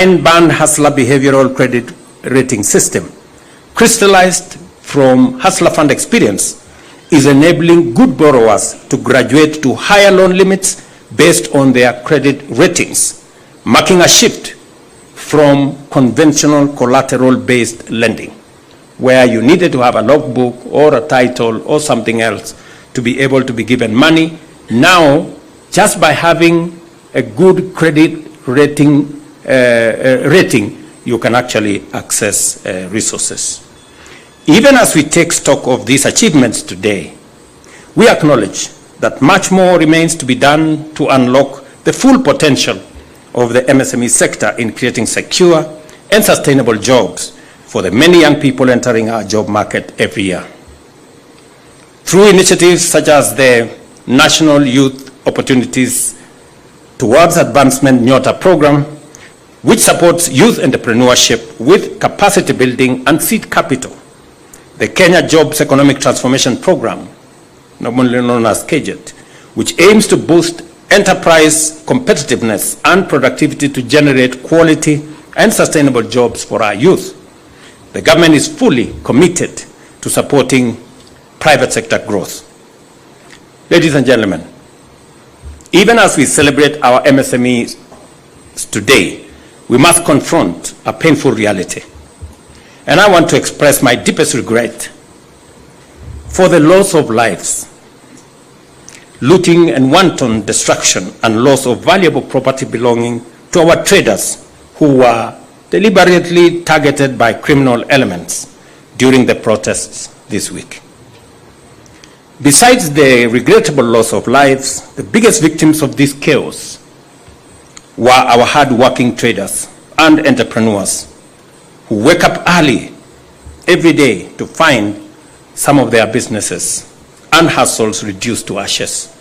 banned hustler behavioral credit rating system, crystallized from hustler fund experience, is enabling good borrowers to graduate to higher loan limits based on their credit ratings, marking a shift from conventional collateral-based lending, where you needed to have a logbook or a title or something else to be able to be given money. Now, just by having a good credit rating, you can actually access resources. Even as we take stock of these achievements today, we acknowledge that much more remains to be done to unlock the full potential of the MSME sector in creating secure and sustainable jobs for the many young people entering our job market every year. Through initiatives such as the National Youth Opportunities Towards Advancement Nyota program, which supports youth entrepreneurship with capacity building and seed capital, the Kenya Jobs Economic Transformation Program, normally known as KJET, which aims to boost enterprise competitiveness and productivity to generate quality and sustainable jobs for our youth. The government is fully committed to supporting private sector growth. Ladies and gentlemen, even as we celebrate our MSMEs today, we must confront a painful reality. And I want to express my deepest regret for the loss of lives, looting and wanton destruction, and loss of valuable property belonging to our traders who were deliberately targeted by criminal elements during the protests this week. Besides the regrettable loss of lives, the biggest victims of this chaos were our hard-working traders and entrepreneurs who wake up early every day to find some of their businesses and hustles reduced to ashes,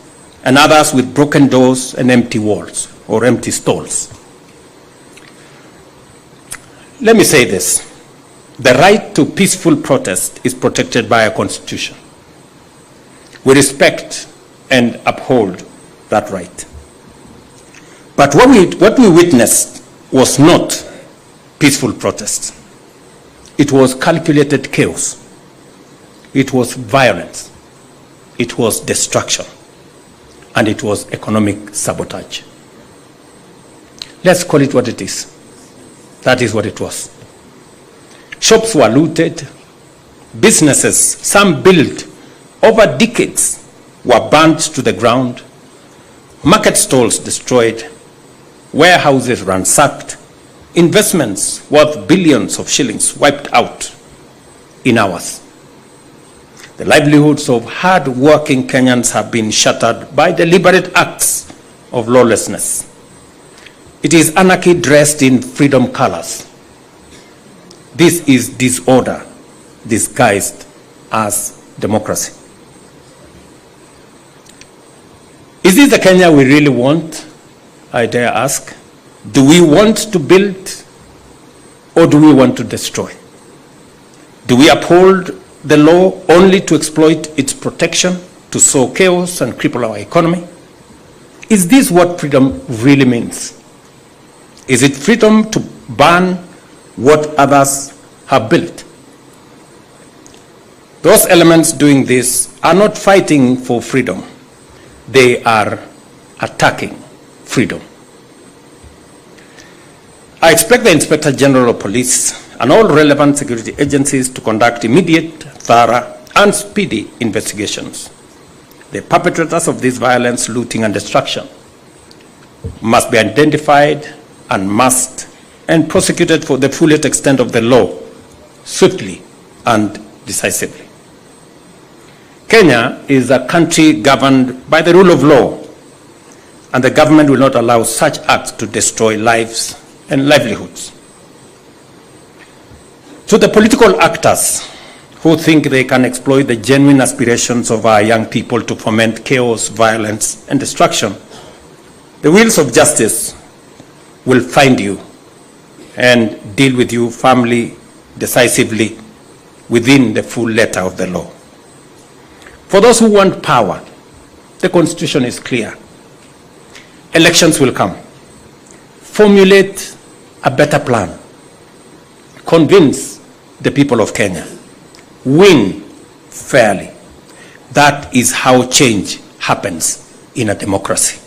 and others with broken doors and empty walls or empty stalls. Let me say this: the right to peaceful protest is protected by our Constitution. We respect and uphold that right. But what we witnessed was not peaceful protest. It was calculated chaos. It was violence. It was destruction. And it was economic sabotage. Let's call it what it is. That is what it was. Shops were looted. Businesses, some built over decades, were burnt to the ground. Market stalls destroyed. Warehouses ransacked. Investments worth billions of shillings wiped out in hours. The livelihoods of hard-working Kenyans have been shattered by deliberate acts of lawlessness. It is anarchy dressed in freedom colors. This is disorder disguised as democracy. Is this the Kenya we really want? I dare ask. Do we want to build, or do we want to destroy? Do we uphold the law only to exploit its protection, to sow chaos and cripple our economy? Is this what freedom really means? Is it freedom to ban what others have built? Those elements doing this are not fighting for freedom. They are attacking freedom. I expect the Inspector General of Police and all relevant security agencies to conduct immediate, thorough, and speedy investigations. The perpetrators of this violence, looting, and destruction must be identified and prosecuted for the fullest extent of the law, swiftly and decisively. Kenya is a country governed by the rule of law, and the government will not allow such acts to destroy lives and livelihoods. To the political actors who think they can exploit the genuine aspirations of our young people to foment chaos, violence, and destruction, the wheels of justice will find you and deal with you firmly, decisively, within the full letter of the law. For those who want power, the Constitution is clear. Elections will come. Formulate a better plan, convince the people of Kenya, win fairly. That is how change happens in a democracy.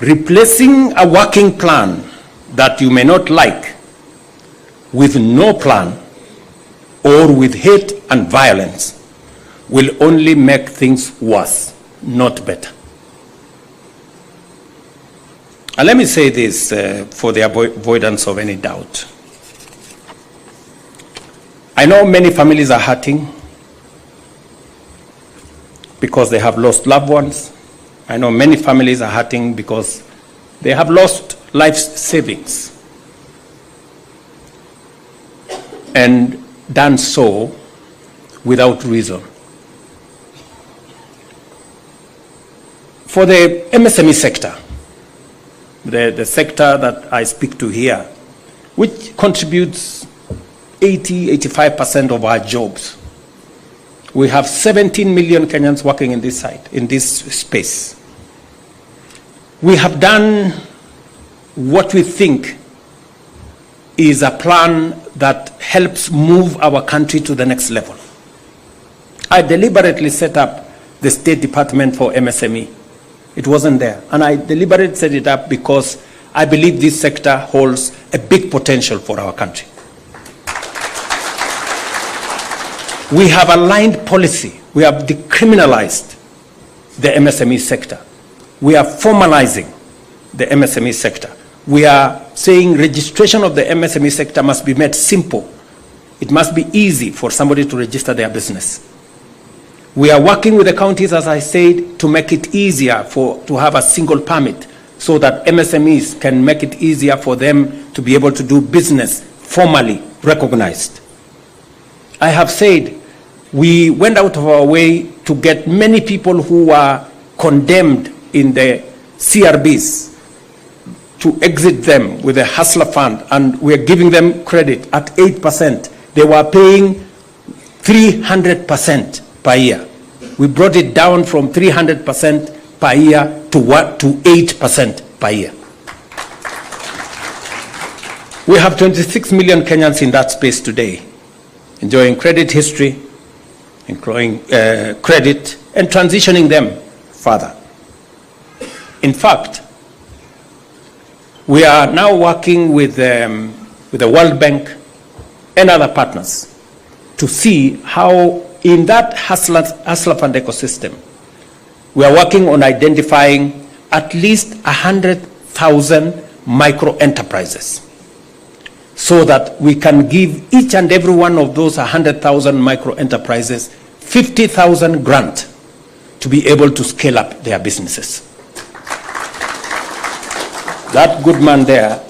Replacing a working plan that you may not like with no plan or with hate and violence will only make things worse, not better. And let me say this for the avoidance of any doubt. I know many families are hurting because they have lost loved ones. I know many families are hurting because they have lost life savings and done so without reason. For the MSME sector, the sector that I speak to here, which contributes 80-85% of our jobs, we have 17 million Kenyans working in this site, in this space. We have done what we think is a plan that helps move our country to the next level. I deliberately set up the State Department for MSME. It wasn't there. And I deliberately set it up because I believe this sector holds a big potential for our country. We have aligned policy. We have decriminalized the MSME sector. We are formalizing the MSME sector. We are saying registration of the MSME sector must be made simple. It must be easy for somebody to register their business. We are working with the counties, as I said, to make it easier to have a single permit so that MSMEs can make it easier for them to be able to do business formally recognized. I have said we went out of our way to get many people who were condemned in the CRBs to exit them with a hustler fund, and we're giving them credit at 8%. They were paying 300% per year. We brought it down from 300% per year to 8% per year. We have 26 million Kenyans in that space today, enjoying credit history, enjoying credit, and transitioning them further. In fact, we are now working with the World Bank and other partners to see how in that hustler fund ecosystem, we are working on identifying at least 100,000 micro enterprises so that we can give each and every one of those 100,000 micro enterprises 50,000 grant to be able to scale up their businesses. That good man there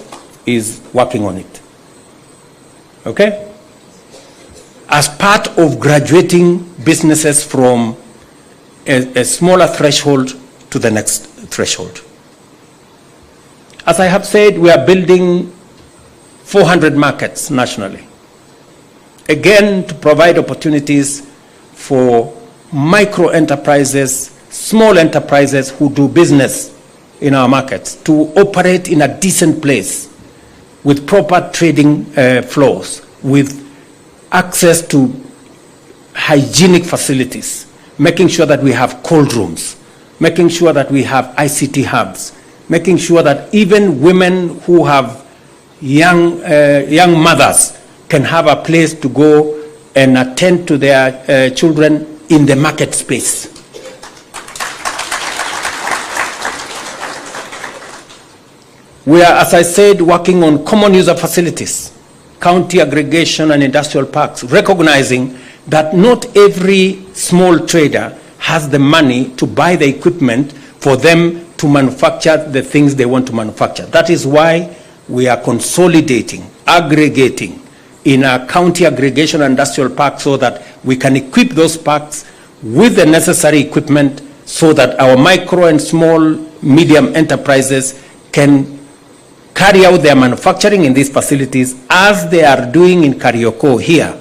is working on it. Okay? As part of graduating businesses from a smaller threshold to the next threshold. As I have said, we are building 400 markets nationally. Again, to provide opportunities for micro enterprises, small enterprises who do business in our markets to operate in a decent place with proper trading flows, with access to hygienic facilities, making sure that we have cold rooms, making sure that we have ICT hubs, making sure that even women who have young mothers can have a place to go and attend to their children in the market space. We are, as I said, working on common user facilities, county aggregation and industrial parks, recognizing that not every small trader has the money to buy the equipment for them to manufacture the things they want to manufacture. That is why we are consolidating, aggregating in a county aggregation and industrial park so that we can equip those parks with the necessary equipment so that our micro and small, medium enterprises can carry out their manufacturing in these facilities as they are doing in Karioko here,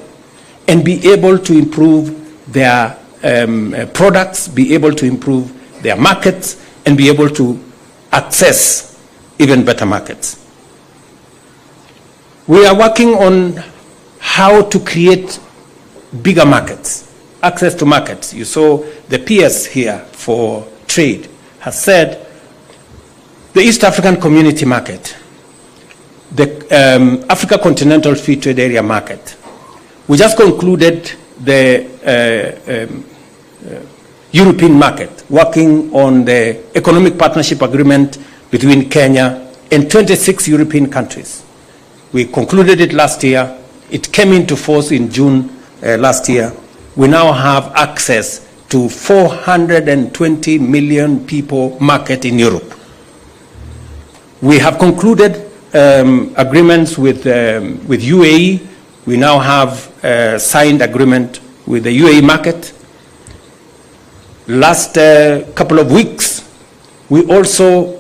and be able to improve their products, be able to improve their markets, and be able to access even better markets. We are working on how to create bigger markets, access to markets. You saw the PS here for trade has said the East African Community Market, the Africa Continental Free Trade Area Market. We just concluded the European market, working on the Economic Partnership Agreement between Kenya and 26 European countries. We concluded it last year. It came into force in June last year. We now have access to 420 million people market in Europe. We have concluded agreements with UAE. We now have signed agreement with the UAE market. Last couple of weeks, we also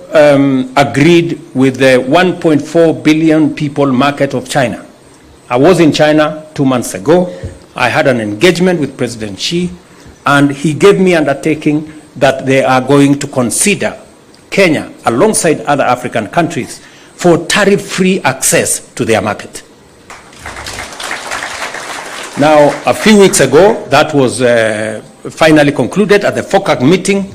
agreed with the 1.4 billion people market of China. I was in China 2 months ago. I had an engagement with President Xi, and he gave me undertaking that they are going to consider Kenya, alongside other African countries, for tariff-free access to their market. Now, a few weeks ago, that was finally concluded at the FOCAC meeting,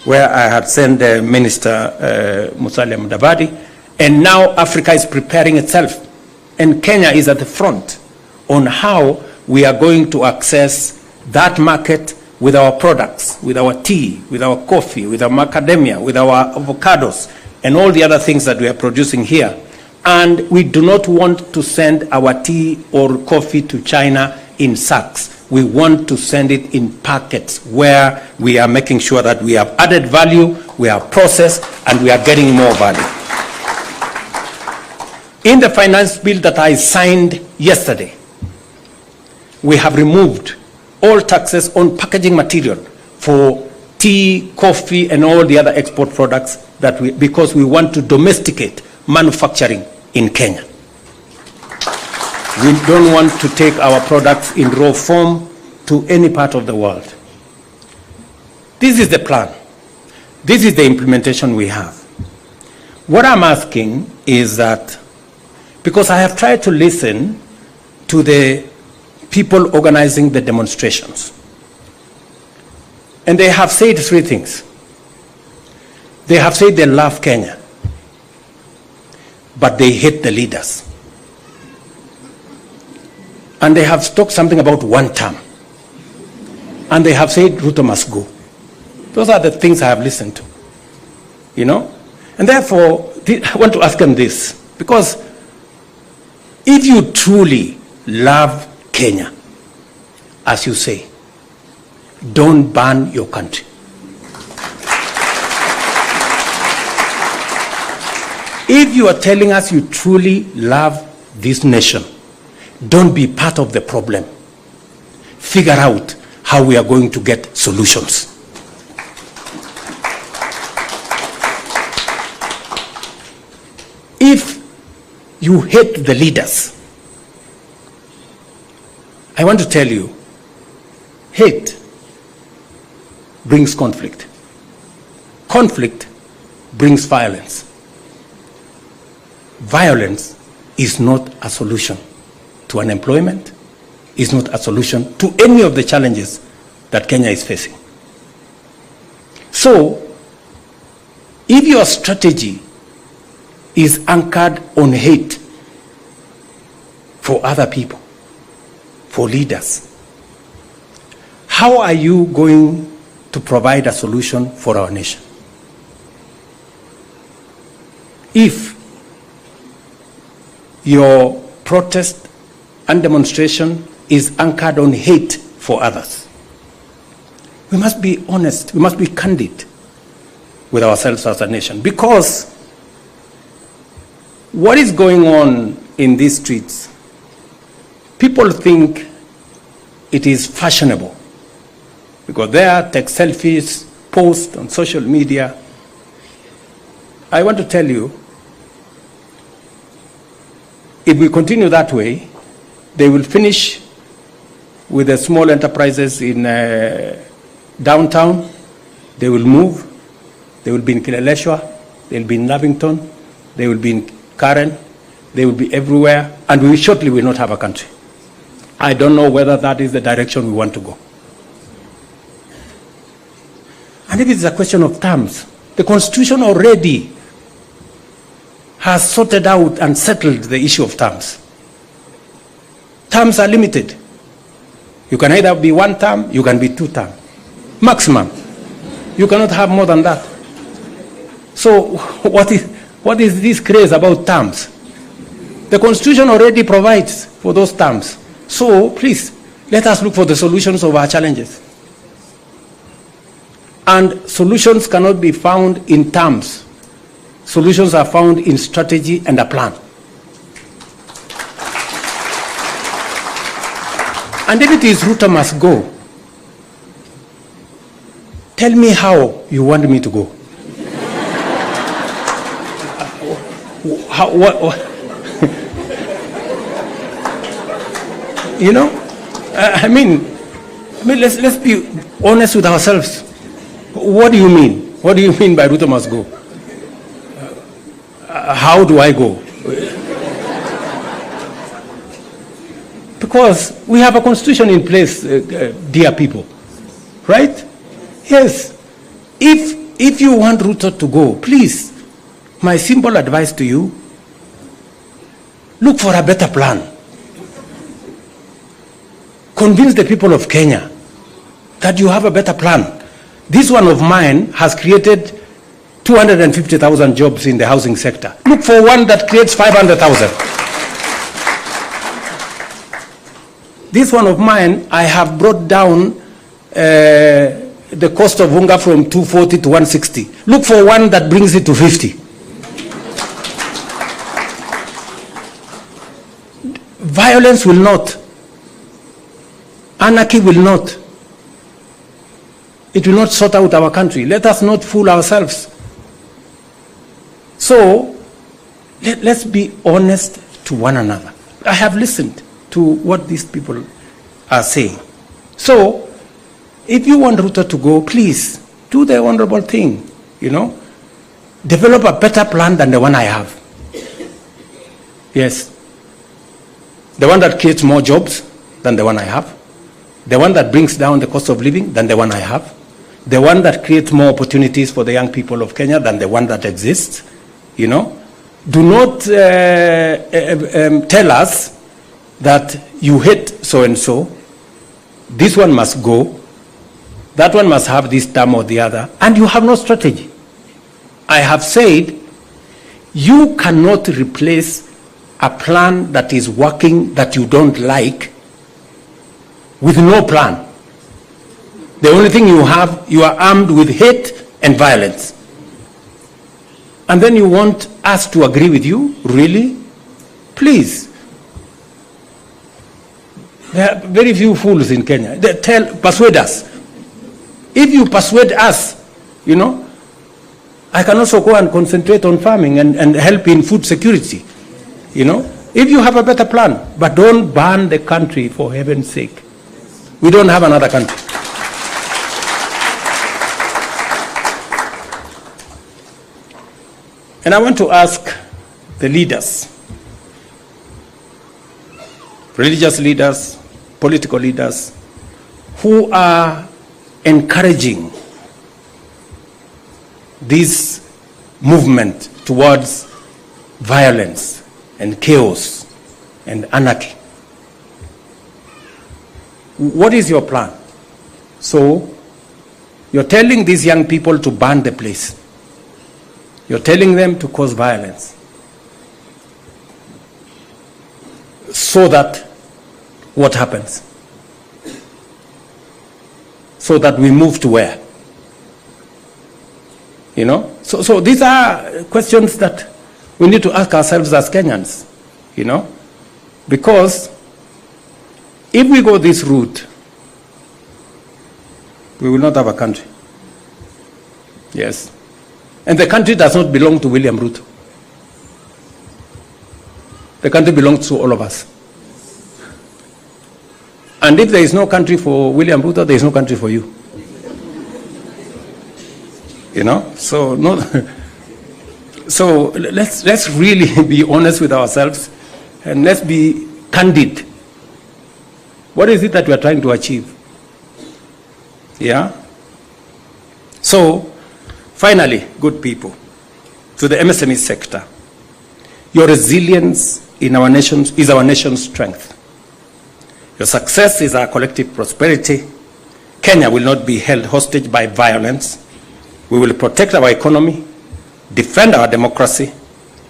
where I had sent Minister Musalia Mudavadi, and now Africa is preparing itself, and Kenya is at the front on how we are going to access that market with our products, with our tea, with our coffee, with our macadamia, with our avocados, and all the other things that we are producing here. And we do not want to send our tea or coffee to China in sacks. We want to send it in packets where we are making sure that we have added value, we have processed, and we are getting more value. In the finance bill that I signed yesterday, we have removed all taxes on packaging material for tea, coffee, and all the other export products because we want to domesticate manufacturing in Kenya. We don't want to take our products in raw form to any part of the world. This is the plan. This is the implementation we have. What I'm asking is that, because I have tried to listen to the people organizing the demonstrations, and they have said three things. They have said they love Kenya, but they hate the leaders. And they have talked something about one term. And they have said Ruto must go. Those are the things I have listened to. You know? And therefore, I want to ask them this. Because if you truly love Kenya, as you say, don't ban your country. If you are telling us you truly love this nation, don't be part of the problem. Figure out how we are going to get solutions. If you hate the leaders, I want to tell you, hate brings conflict. Conflict brings violence. Violence is not a solution to unemployment, is not a solution to any of the challenges that Kenya is facing. So, if your strategy is anchored on hate for other people, for leaders, how are you going to provide a solution for our nation? If your protest and demonstration is anchored on hate for others, we must be honest, we must be candid with ourselves as a nation, because what is going on in these streets, people think it is fashionable because there, take selfies, post on social media. I want to tell you, if we continue that way, they will finish with the small enterprises in downtown. They will move They will be in Kileleshwa, they will be in Lavington, they will be in Karen, they will be everywhere, and we shortly will not have a country. I don't know whether that is the direction we want to go. And if it's a question of terms, the Constitution already has sorted out and settled the issue of terms. Terms are limited. You can either be 1 term, you can be 2 term. Maximum. You cannot have more than that. So what is this craze about terms? The Constitution already provides for those terms. So please, let us look for the solutions of our challenges. And solutions cannot be found in terms. Solutions are found in strategy and a plan. And if it is Ruto must go, tell me how you want me to go. What? You know, I mean, let's be honest with ourselves. What do you mean? What do you mean by Ruto must go? How do I go? Because we have a constitution in place, dear people, right? Yes. If you want Ruto to go, please, my simple advice to you, look for a better plan. Convince the people of Kenya that you have a better plan. This one of mine has created 250,000 jobs in the housing sector. Look for one that creates 500,000. This one of mine, I have brought down the cost of unga from 240 to 160. Look for one that brings it to 50. Violence will not. Anarchy will not. It will not sort out our country. Let us not fool ourselves. So, let's be honest to one another. I have listened to what these people are saying. So, if you want Ruto to go, please, do the honorable thing, you know. Develop a better plan than the one I have. Yes. The one that creates more jobs than the one I have. The one that brings down the cost of living than the one I have. The one that creates more opportunities for the young people of Kenya than the one that exists, you know. Do not tell us that you hate so-and-so. This one must go. That one must have this term or the other. And you have no strategy. I have said, you cannot replace a plan that is working that you don't like with no plan. The only thing you have, you are armed with hate and violence. And then you want us to agree with you? Really? Please. There are very few fools in Kenya. Persuade us. If you persuade us, you know, I can also go and concentrate on farming and help in food security. You know, if you have a better plan, but don't ban the country for heaven's sake. We don't have another country. And I want to ask the leaders, religious leaders, political leaders, who are encouraging this movement towards violence and chaos and anarchy. What is your plan? So, you're telling these young people to burn the place. You're telling them to cause violence. So that what happens? So that we move to where? You know? So these are questions that we need to ask ourselves as Kenyans, you know? Because if we go this route, we will not have a country. Yes. And the country does not belong to William Ruto. The country belongs to all of us. And if there is no country for William Ruto, there is no country for you. You know, so no. So let's really be honest with ourselves, and let's be candid. What is it that we are trying to achieve? Yeah. So, finally, good people, to the MSME sector, your resilience in our nation's, is our nation's strength. Your success is our collective prosperity. Kenya will not be held hostage by violence. We will protect our economy, defend our democracy,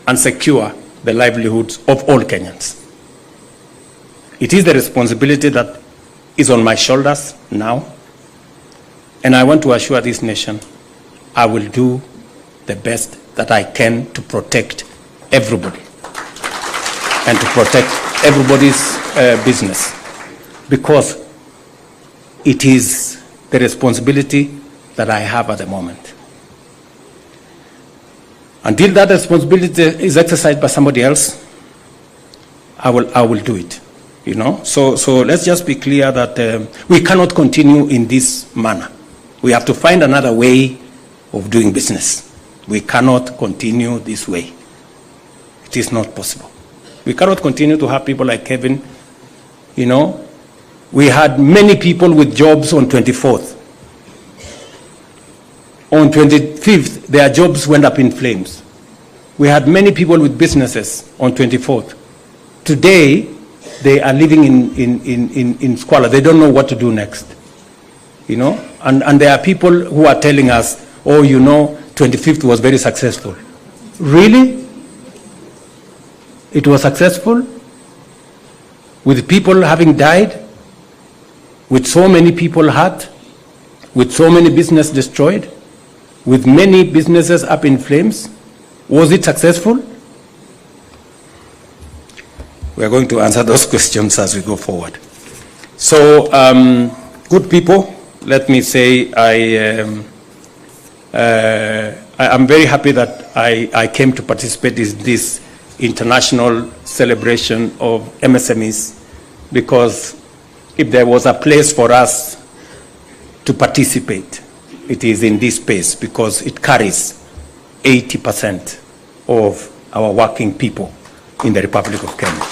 and secure the livelihoods of all Kenyans. It is the responsibility that is on my shoulders now, and I want to assure this nation I will do the best that I can to protect everybody and to protect everybody's business, because it is the responsibility that I have at the moment. Until that responsibility is exercised by somebody else, I will do it. You know, so let's just be clear that we cannot continue in this manner. We have to find another way of doing business. We cannot continue this way. It is not possible. We cannot continue to have people like Kevin. You know, we had many people with jobs on 24th. On 25th, their jobs went up in flames. We had many people with businesses on 24th. Today, they are living in squalor. They don't know what to do next. You know, and there are people who are telling us, oh, you know, 25th was very successful. Really? It was successful? With people having died? With so many people hurt? With so many businesses destroyed? With many businesses up in flames? Was it successful? We are going to answer those questions as we go forward. So, good people, let me say I am very happy that I came to participate in this international celebration of MSMEs, because if there was a place for us to participate, it is in this space, because it carries 80% of our working people in the Republic of Kenya.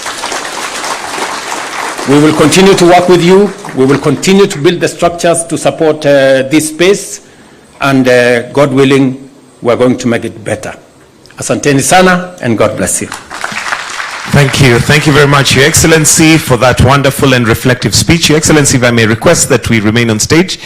We will continue to work with you. We will continue to build the structures to support this space, and God willing, we're going to make it better. Asanteni sana, and God bless you. Thank you. Thank you very much, Your Excellency, for that wonderful and reflective speech. Your Excellency, if I may request that we remain on stage.